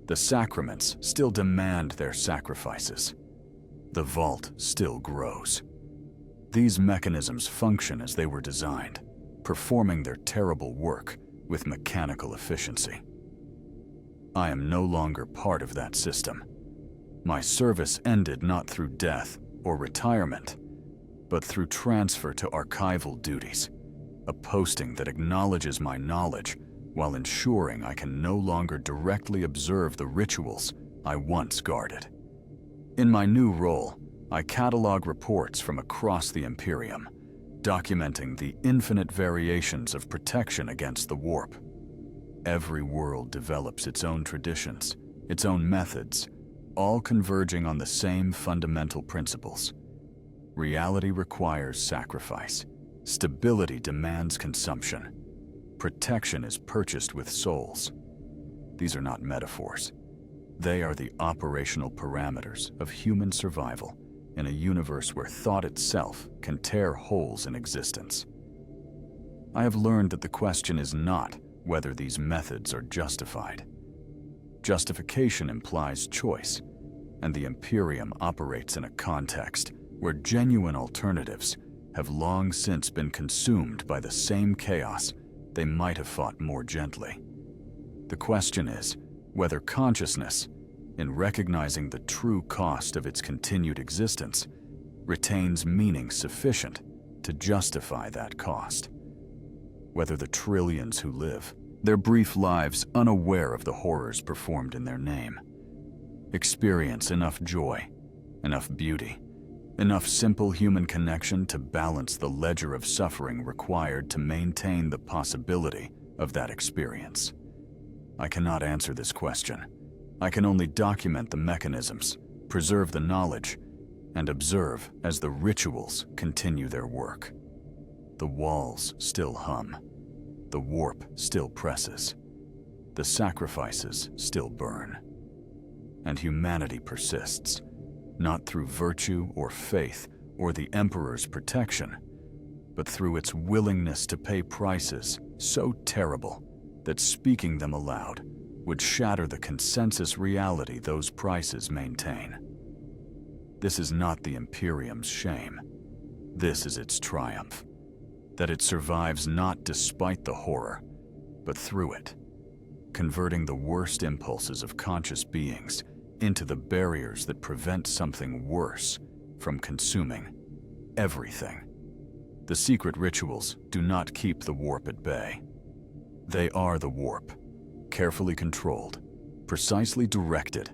The sacraments still demand their sacrifices. The vault still grows. These mechanisms function as they were designed, performing their terrible work with mechanical efficiency. I am no longer part of that system. My service ended not through death or retirement, but through transfer to archival duties, a posting that acknowledges my knowledge while ensuring I can no longer directly observe the rituals I once guarded. In my new role, I catalog reports from across the Imperium, documenting the infinite variations of protection against the warp. Every world develops its own traditions, its own methods, all converging on the same fundamental principles. Reality requires sacrifice. Stability demands consumption. Protection is purchased with souls. These are not metaphors. They are the operational parameters of human survival in a universe where thought itself can tear holes in existence. I have learned that the question is not whether these methods are justified. Justification implies choice, and the Imperium operates in a context where genuine alternatives have long since been consumed by the same chaos they might have fought more gently. The question is whether consciousness, in recognizing the true cost of its continued existence, retains meaning sufficient to justify that cost. Whether the trillions who live their brief lives unaware of the horrors performed in their name experience enough joy, enough beauty, enough simple human connection to balance the ledger of suffering required to maintain the possibility of that experience. I cannot answer this question. I can only document the mechanisms, preserve the knowledge, and observe as the rituals continue their work. The walls still hum. The warp still presses. The sacrifices still burn. And humanity persists, not through virtue or faith or the Emperor's protection, but through its willingness to pay prices so terrible that speaking them aloud would shatter the consensus reality those prices maintain. This is not the Imperium's shame. This is its triumph, that it survives not despite the horror, but through it, converting the worst impulses of conscious beings into the barriers that prevent something worse from consuming everything. The secret rituals do not keep the warp at bay. They are the warp, carefully controlled, precisely directed,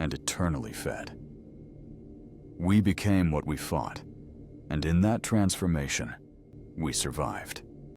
and eternally fed. We became what we fought, and in that transformation, we survived.